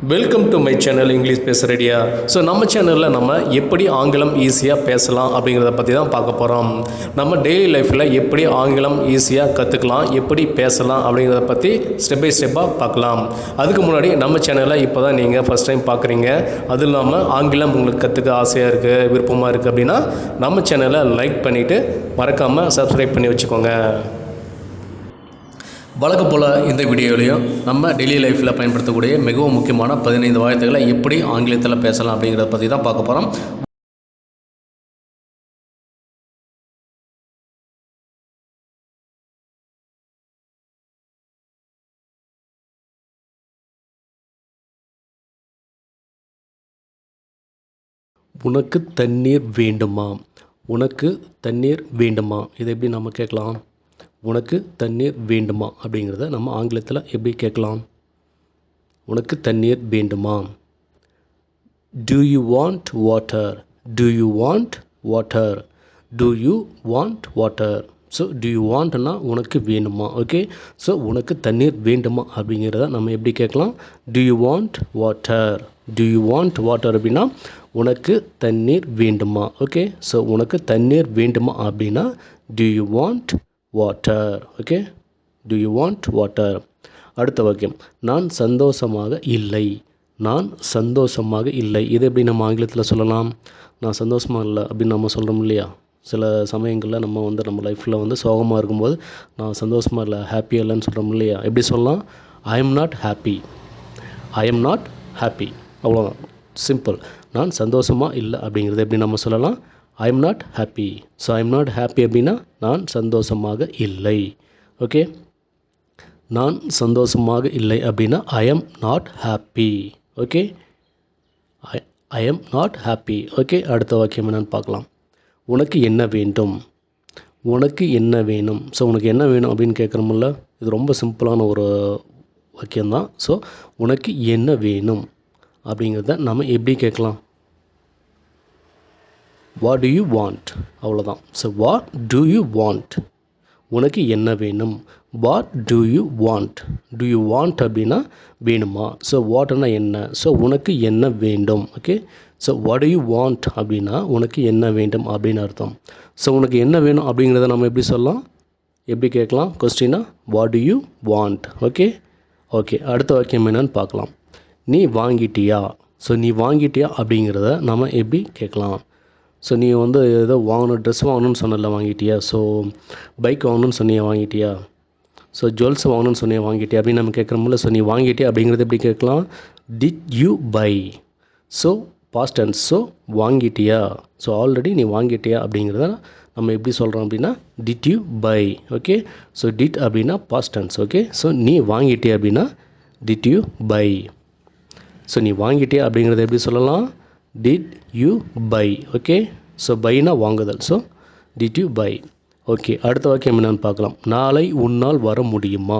Welcome to my channel English பேச ரெடியா. So நம்ம சேனலில் நம்ம எப்படி ஆங்கிலம் ஈஸியாக பேசலாம் அப்படிங்கிறத பற்றி தான் பார்க்க போகிறோம். நம்ம டெய்லி லைஃப்பில் எப்படி ஆங்கிலம் ஈஸியாக கற்றுக்கலாம், எப்படி பேசலாம் அப்படிங்கிறத பற்றி ஸ்டெப் பை ஸ்டெப்பாக பார்க்கலாம். அதுக்கு முன்னாடி நம்ம சேனலை இப்போ தான் நீங்கள் ஃபஸ்ட் டைம் பார்க்குறீங்க, அதுவும் இல்லாமல் ஆங்கிலம் உங்களுக்கு கற்றுக்க ஆசையாக இருக்குது, விருப்பமாக இருக்குது அப்படின்னா நம்ம சேனலை லைக் பண்ணிவிட்டு மறக்காமல் சப்ஸ்கிரைப் பண்ணி வச்சுக்கோங்க. வழக்கம் போல் இந்த வீடியோலையும் நம்ம டெய்லி லைஃப்பில் பயன்படுத்தக்கூடிய மிகவும் முக்கியமான 15 வார்த்தைகளை எப்படி ஆங்கிலத்தில் பேசலாம் அப்படிங்கிறத பற்றி தான் பார்க்க போகிறோம். உனக்கு தண்ணீர் வேண்டுமா? உனக்கு தண்ணீர் வேண்டுமா? இதை எப்படி நம்ம கேட்கலாம்? உனக்கு தண்ணீர் வேண்டுமா அப்படிங்கிறத நம்ம ஆங்கிலத்தில் எப்படி கேட்கலாம்? உனக்கு தண்ணீர் வேண்டுமா? Do you want water? Do you want water? Do you want water? So do you wantனா உனக்கு வேணுமா. ஓகே, ஸோ உனக்கு தண்ணீர் வேண்டுமா அப்படிங்கிறத நம்ம எப்படி கேட்கலாம்? Do you want water? Do you want water அப்படின்னா உனக்கு தண்ணீர் வேண்டுமா. ஓகே, ஸோ உனக்கு தண்ணீர் வேண்டுமா அப்படின்னா do you want water? Okay, do you want water? அடுத்த வாக்கியம், நான் சந்தோஷமாக இல்லை. நான் சந்தோஷமாக இல்லை. இது எப்படி நம்ம ஆங்கிலத்தில் சொல்லலாம்? நான் சந்தோஷமாக இல்லை அப்படின்னு நம்ம சொல்கிறோம் இல்லையா? சில சமயங்களில் நம்ம லைஃப்பில் சோகமாக இருக்கும்போது நான் சந்தோஷமாக இல்லை, ஹாப்பியாக இல்லைன்னு சொல்கிறோம் இல்லையா? எப்படி சொல்லலாம்? I am not happy. I am not happy. அவ்வளோதான், சிம்பிள். நான் சந்தோஷமாக இல்லை அப்படிங்கிறது எப்படி நம்ம சொல்லலாம்? I am not happy. So I am not happy அப்படின்னா நான் சந்தோஷமாக இல்லை. ஓகே, நான் சந்தோஷமாக இல்லை அப்படின்னா I am not happy. Okay, I am not happy. Okay, அடுத்த வாக்கியம் என்னென்னு பார்க்கலாம். உனக்கு என்ன வேண்டும்? உனக்கு என்ன வேணும்? ஸோ உனக்கு என்ன வேணும் அப்படின்னு கேட்குறோம்ல, இது ரொம்ப சிம்பிளான ஒரு வாக்கியம்தான். ஸோ உனக்கு என்ன வேணும் அப்படிங்கிறத நம்ம எப்படி கேட்கலாம்? What do you want? அவ்வளோதான். So what do you want? உனக்கு என்ன வேணும்? What do you want? Do you want அப்படின்னா வேணுமா. ஸோ வாட்னா என்ன? ஸோ உனக்கு என்ன வேண்டும். Okay, so what do you want அப்படின்னா உனக்கு என்ன வேண்டும் அப்படின்னு அர்த்தம். ஸோ உனக்கு என்ன வேணும் அப்படிங்கிறத நம்ம எப்படி சொல்லலாம், எப்படி கேட்கலாம்? கொஸ்டினா what do you want? Okay okay, அடுத்த வாக்கியம் என்னன்னு பார்க்கலாம். நீ வாங்கிட்டியா? ஸோ நீ வாங்கிட்டியா அப்படிங்கிறத நம்ம எப்படி கேட்கலாம்? ஸோ நீ ஏதோ வாங்கணும், ட்ரெஸ் வாங்கணும்னு சொன்னல, வாங்கிட்டியா? ஸோ பைக் வாங்கணும்னு சொன்னியா, வாங்கிட்டியா? ஸோ ஜுவல்ஸ் வாங்கணும்னு சொன்னியா, வாங்கிட்டியா அப்படின்னு நம்ம கேட்குறோம்ல. ஸோ நீ வாங்கிட்டியா அப்படிங்கிறது எப்படி கேட்கலாம்? Did you buy? So past tense. So வாங்கிட்டியா, ஸோ ஆல்ரெடி நீ வாங்கிட்டியா அப்படிங்கிறத நம்ம எப்படி சொல்கிறோம் அப்படின்னா did you buy. Okay, so did அப்படின்னா பாஸ்ட் டென்ஸ். ஓகே, ஸோ நீ வாங்கிட்டியா அப்படின்னா டிட் யூ பை. ஸோ நீ வாங்கிட்டியா அப்படிங்கிறத எப்படி சொல்லலாம்? Did you buy. Okay, so பைனா வாங்குதல். So did you buy. Okay, அடுத்த வாக்கியம் என்னென்னு பார்க்கலாம். நாளை உன்னால் வர முடியுமா?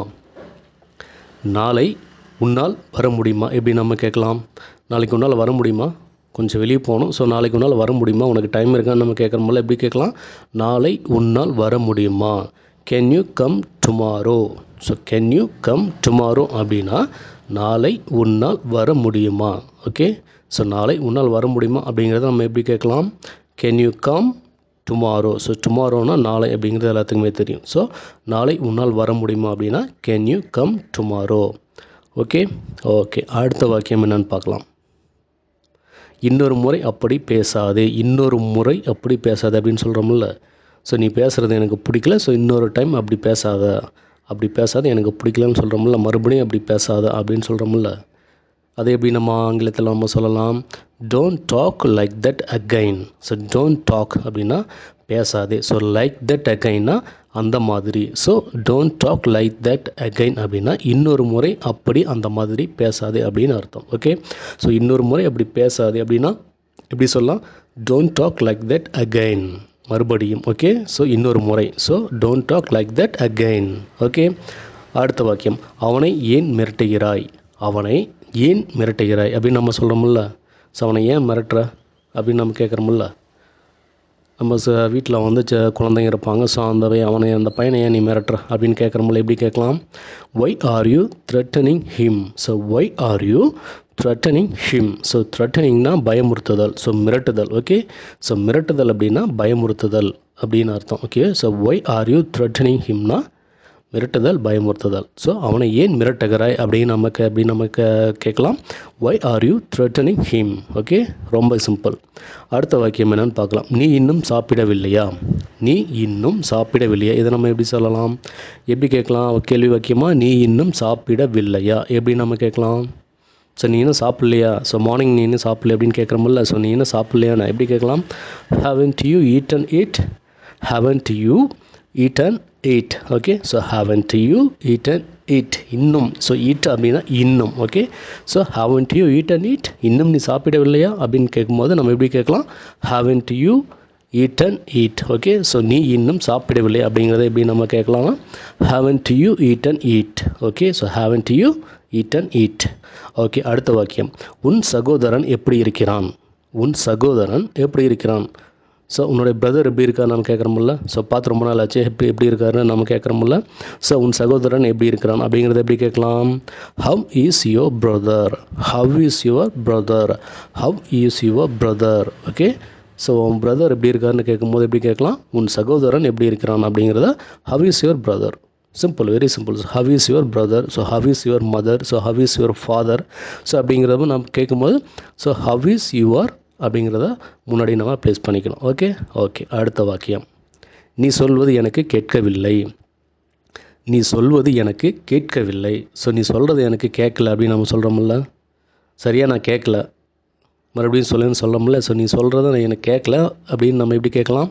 நாளை உன்னால் வர முடியுமா எப்படி நம்ம கேட்கலாம்? நாளைக்கு உன்னால் வர முடியுமா? கொஞ்சம் வெளியே போகணும், ஸோ நாளைக்கு உன்னால் வர முடியுமா, உனக்கு டைம் இருக்கான்னு நம்ம கேட்குறோம்ல, எப்படி கேட்கலாம்? நாளை உன்னால் வர முடியுமா? Can you come tomorrow? So can you come tomorrow அப்படின்னா நாளை உன்னால் வர முடியுமா. ஓகே, ஸோ நாளை உன்னால் வர முடியுமா அப்படிங்கிறத நம்ம எப்படி கேட்கலாம்? Can you come tomorrow. So டுமாரோனா நாளை அப்படிங்கிறது எல்லாத்துக்குமே தெரியும். ஸோ நாளை உன்னால் வர முடியுமா அப்படின்னா can you come tomorrow. Okay okay, அடுத்த வாக்கியம் என்னென்னு பார்க்கலாம். இன்னொரு முறை அப்படி பேசாதே. இன்னொரு முறை அப்படி பேசாதே அப்படின்னு சொல்கிறோம்ல. ஸோ நீ பேசுகிறது எனக்கு பிடிக்கல, ஸோ இன்னொரு டைம் அப்படி பேசாத, அப்படி பேசாத எனக்கு பிடிக்கலன்னு சொல்கிறோம்ல, மறுபடியும் அப்படி பேசாத அப்படின்னு சொல்கிறோம்ல. அதை எப்படி நம்ம ஆங்கிலத்தில் நம்ம சொல்லலாம்? Don't talk like that again. So don't talk அப்படின்னா பேசாதே. ஸோ லைக் தட் அகைன்னா அந்த மாதிரி. So don't talk like that again அப்படின்னா இன்னொரு முறை அப்படி அந்த மாதிரி பேசாதே அப்படின்னு அர்த்தம். ஓகே, ஸோ இன்னொரு முறை அப்படி பேசாதே அப்படின்னா எப்படி சொல்லலாம்? Don't talk like that again, மறுபடியும். ஓகே, ஸோ இன்னொரு முறை. So don't talk like that again. Okay, அடுத்த வாக்கியம். அவனை ஏன் மிரட்டுகிறாய்? அவனை ஏன் மிரட்டுகிறாய் அப்படின்னு நம்ம சொல்கிறோம்ல. ஸோ அவனை ஏன் மிரட்டுற அப்படின்னு நம்ம கேட்குறோம்ல. நம்ம வீட்டில் வந்து குழந்தைங்க இருப்பாங்க. ஸோ அந்த பையனை ஏன் நீ மிரட்டுற அப்படின்னு கேட்குறவங்கள எப்படி கேட்கலாம்? Why are you threatening him? So why are you threatening him? So த்ரெட்டனிங்னா பயமுறுத்துதல், ஸோ மிரட்டுதல். ஓகே, ஸோ மிரட்டுதல் அப்படின்னா பயமுறுத்துதல் அப்படின்னு அர்த்தம். Okay, so why are you threatening ஹிம்னா மிரட்டுதல், பயமுறுத்துதல். ஸோ அவனை ஏன் மிரட்டுகிறாய் அப்படின்னு நமக்கு கேட்கலாம். Why are you threatening him? Okay, ரொம்ப சிம்பிள். அடுத்த வாக்கியம் என்னன்னு பார்க்கலாம். நீ இன்னும் சாப்பிடவில்லையா? நீ இன்னும் சாப்பிடவில்லையா? இதை நம்ம எப்படி சொல்லலாம், எப்படி கேட்கலாம்? கேள்வி வாக்கியமாக நீ இன்னும் சாப்பிடவில்லையா எப்படி நம்ம கேட்கலாம்? ஸோ நீ இன்னும் சாப்பிட்லையா? ஸோ மார்னிங் நீ இன்னும் சாப்பிடல அப்படின்னு கேட்குறோம்ல. ஸோ நீ இன்னும் சாப்பிட்லையா நான் எப்படி கேட்கலாம்? Haven't you eaten it? Haven't you eaten it? Okay, so haven't you eaten it? இன்னும். ஸோ ஈட் அப்படின்னா இன்னும். Okay, so haven't you eaten it? இன்னும் நீ சாப்பிடவில்லையா அப்படின்னு கேட்கும்போது நம்ம எப்படி கேட்கலாம்? Haven't you eaten it? Okay, so நீ இன்னும் சாப்பிடவில்லை அப்படிங்கிறத எப்படி நம்ம கேட்கலாம்? Haven't you eaten it? Okay, so haven't you eaten it? Okay, அடுத்த வாக்கியம். உன் சகோதரன் எப்படி இருக்கிறான்? உன் சகோதரன் எப்படி இருக்கிறான்? ஸோ உன்னுடைய பிரதர் எப்படி இருக்கார் நம்ம கேட்குறோம்ல. ஸோ பார்த்து ரொம்ப நாள் ஆச்சு, எப்படி இருக்காருன்னு நம்ம கேட்குறோம்ல. ஸோ உன் சகோதரன் எப்படி இருக்கிறான் அப்படிங்கிறத எப்படி கேட்கலாம்? How is your brother? How is your brother? How is your brother? Okay, so உன் பிரதர் எப்படி இருக்காருன்னு கேட்கும்போது எப்படி கேட்கலாம்? உன் சகோதரன் எப்படி இருக்கிறான் அப்படிங்கிறத how is your brother. Simple, very simple. How is your brother? So how is your mother? So how is your father? So அப்படிங்கிறத நம்ம கேட்கும்போது ஸோ ஹவ் இஸ் யுவர் அப்படிங்கிறத முன்னாடி நம்ம ப்ளேஸ் பண்ணிக்கணும். Okay, okay. அடுத்த வாக்கியம். நீ சொல்வது எனக்கு கேட்கவில்லை. நீ சொல்வது எனக்கு கேட்கவில்லை. ஸோ நீ சொல்கிறது எனக்கு கேட்கல அப்படின்னு நம்ம சொல்கிறோம்ல. சரியாக நான் கேட்கல, மறுபடியும் சொல்லுன்னு சொல்கிறோம்ல. ஸோ நீ சொல்கிறத எனக்கு கேட்கல அப்படின்னு நம்ம எப்படி கேட்கலாம்?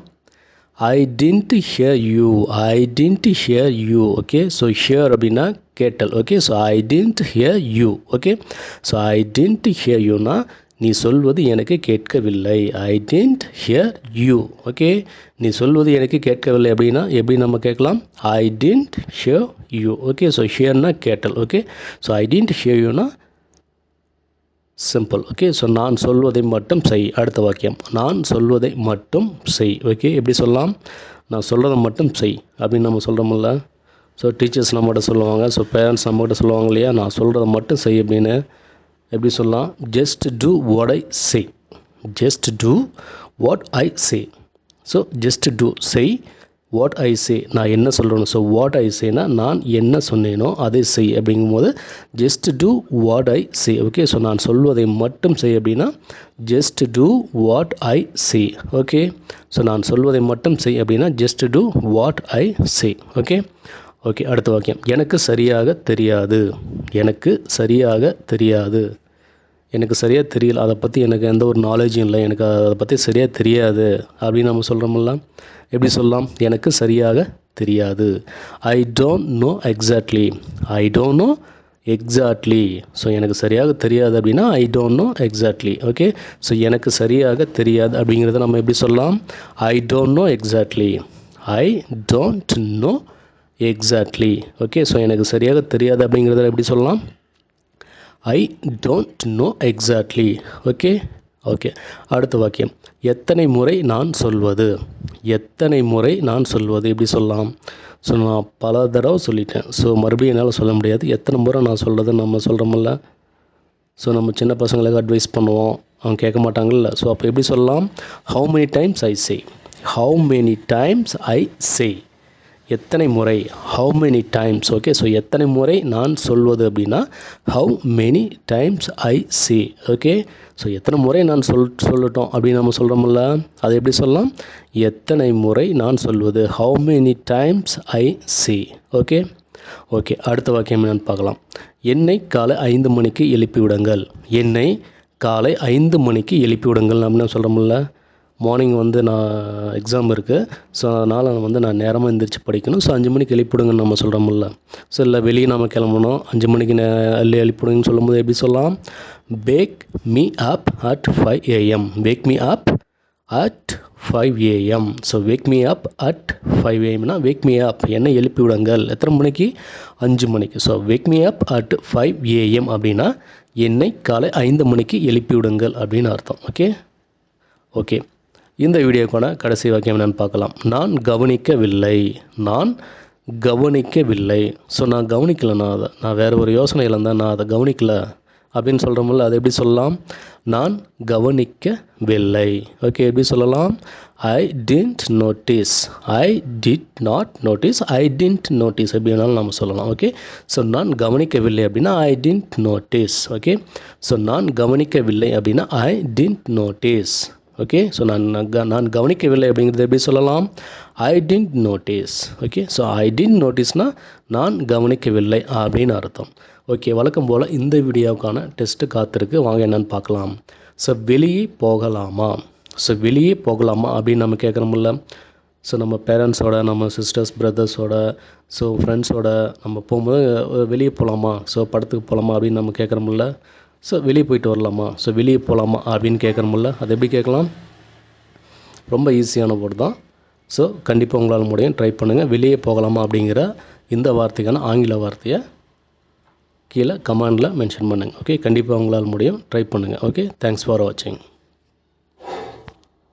I didn't hear you. I didn't hear you. Okay, so hear அப்படின்னா கேட்டல். Okay, so I didn't hear you. Okay, so I didn't hear யூனா நீ சொல்வது எனக்கு கேட்கவில்லை. I didn't hear you. Okay, நீ சொல்வது எனக்கு கேட்கவில்லை அப்படின்னா எப்படி நம்ம கேட்கலாம்? I didn't hear you. Okay, so ஹியர்னா கேட்டல். Okay, so I didn't hear யூனா சிம்பிள். ஓகே, ஸோ நான் சொல்வதை மட்டும் செய். அடுத்த வாக்கியம். நான் சொல்வதை மட்டும் செய். ஓகே, எப்படி சொல்லலாம்? நான் சொல்கிறத மட்டும் செய் அப்படின்னு நம்ம சொல்கிறோம்ல. ஸோ டீச்சர்ஸ் நம்மகிட்ட சொல்லுவாங்க, ஸோ பேரண்ட்ஸ் நம்மகிட்ட சொல்லுவாங்க இல்லையா, நான் சொல்கிறத மட்டும் செய் அப்படின்னு. எப்படி சொல்லலாம்? Just do what I say. Just do what I say. So just do செய் வாட் ஐ சே, நான் என்ன சொல்கிறேன்னு. ஸோ வாட் ஐ சேனா நான் என்ன சொன்னேனோ அதை செய் அப்படிங்கும்போது just do what I say. Okay, so நான் சொல்வதை மட்டும் செய் அப்படின்னா just do what I say. Okay, so நான் சொல்வதை மட்டும் செய் அப்படின்னா just do what I say. Okay, okay. அடுத்த வாக்கியம். எனக்கு சரியாக தெரியாது. எனக்கு சரியாக தெரியாது. எனக்கு சரியாக தெரியல, அதை பற்றி எனக்கு எந்த ஒரு நாலேஜும் இல்லை, எனக்கு அதை பற்றி சரியாக தெரியாது அப்படின்னு நம்ம சொல்கிறோம்ல. எப்படி சொல்லலாம்? எனக்கு சரியாக தெரியாது. I don't know exactly. I don't know exactly. So எனக்கு சரியாக தெரியாது அப்படின்னா I don't know exactly. Okay, so எனக்கு சரியாக தெரியாது அப்படிங்கிறத நம்ம எப்படி சொல்லலாம்? I don't know exactly. I don't know exactly. Okay, so எனக்கு சரியாக தெரியாது அப்படிங்கிறத எப்படி சொல்லலாம்? I don't know exactly. Okay, okay. அடுத்த வாக்கியம். எத்தனை முறை நான் சொல்வது? எத்தனை முறை நான் சொல்வது எப்படி சொல்லலாம்? ஸோ நான் பல தடவை சொல்லிட்டேன், ஸோ மறுபடியும் என்னால் சொல்ல முடியாது. எத்தனை முறை நான் சொல்கிறத நம்ம சொல்கிறோமில்ல. ஸோ நம்ம சின்ன பசங்களுக்கு அட்வைஸ் பண்ணுவோம், அவங்க கேட்க மாட்டாங்கல்ல. ஸோ அப்போ எப்படி சொல்லலாம்? How many times I say. How many times I say. எத்தனை முறை, how many times. Okay, so எத்தனை முறை நான் சொல்வது அப்படின்னா how many times I say. Okay, so எத்தனை முறை நான் சொல்லட்டும் அப்படின்னு நம்ம சொல்கிறோம்ல, அதை எப்படி சொல்லலாம்? எத்தனை முறை நான் சொல்வது, how many times I say. Okay, okay. அடுத்த வாக்கியம் என்னென்னு பார்க்கலாம். என்னை காலை 5 மணிக்கு எழுப்பி விடுங்கள். என்னை காலை 5 மணிக்கு எழுப்பி விடுங்கள் அப்படின்னு சொல்கிறோம்ல. மார்னிங் வந்து நான் எக்ஸாம் இருக்குது, ஸோ அதனால் நான் நேரமாக எழுந்திரிச்சு படிக்கணும். ஸோ 5 மணிக்கு எழுப்பிவிடுங்கன்னு நம்ம சொல்கிறோம்ல. ஸோ இல்லை வெளியே நம்ம கிளம்பணும், 5 மணிக்கு எழுப்பிவிடுங்கன்னு சொல்லும்போது எப்படி சொல்லலாம்? Wake me up at 5 AM. Wake me up at 5 AM. So wake me up at 5 AMனா வேக் மீ அப், என்னை எழுப்பி விடுங்கள். எத்தனை மணிக்கு? 5 மணிக்கு. So wake me up at 5 AM அப்படின்னா என்னை காலை 5 மணிக்கு எழுப்பி விடுங்கள் அப்படின்னு அர்த்தம். Okay, okay. இந்த வீடியோக்கான கடைசி வாக்கியம் என்னென்னு பார்க்கலாம். நான் கவனிக்கவில்லை. நான் கவனிக்கவில்லை. ஸோ நான் கவனிக்கலைண்ணா, அதை நான் வேறு ஒரு யோசனையில் இருந்தேன், நான் அதை கவனிக்கலை அப்படின்னு சொல்கிறோம்ல, அதை எப்படி சொல்லலாம்? நான் கவனிக்கவில்லை. ஓகே, எப்படி சொல்லலாம்? I didn't notice. I did not notice. I didn't notice எப்படி வேணாலும் நம்ம சொல்லலாம். ஓகே, ஸோ நான் கவனிக்கவில்லை அப்படின்னா I didn't notice. Okay, so நான் கவனிக்கவில்லை அப்படின்னா I didn't notice. Okay, so நான் கவனிக்கவில்லை அப்படிங்கிறது எப்படி சொல்லலாம்? I didn't notice. Okay, so I didn't நோட்டீஸ்னால் நான் கவனிக்கவில்லை அப்படின்னு அர்த்தம். ஓகே, வழக்கம் போல் இந்த வீடியோவுக்கான டெஸ்ட்டு காத்திருக்கு, வாங்க என்னென்னு பார்க்கலாம். ஸோ வெளியே போகலாமா? ஸோ வெளியே போகலாமா அப்படின்னு நம்ம கேட்குறோம்ல. ஸோ நம்ம பேரண்ட்ஸோட, நம்ம சிஸ்டர்ஸ் பிரதர்ஸோட, ஸோ ஃப்ரெண்ட்ஸோட நம்ம போகும்போது வெளியே போகலாமா, ஸோ படத்துக்கு போகலாமா அப்படின்னு நம்ம கேட்குறோம்ல. ஸோ வெளியே போயிட்டு வரலாமா, ஸோ வெளியே போகலாமா அப்படின்னு கேட்குறோம்ல. அது எப்படி கேட்கலாம்? ரொம்ப ஈஸியான வேர்டு தான். ஸோ கண்டிப்பாக உங்களால் முடியும், ட்ரை பண்ணுங்கள். வெளியே போகலாமா அப்படிங்கிற இந்த வார்த்தைக்கான ஆங்கில வார்த்தையை கீழே கமெண்டில் மென்ஷன் பண்ணுங்கள். ஓகே, கண்டிப்பாக உங்களால் முடியும், ட்ரை பண்ணுங்கள். ஓகே, தேங்க்ஸ் ஃபார் வாட்சிங்.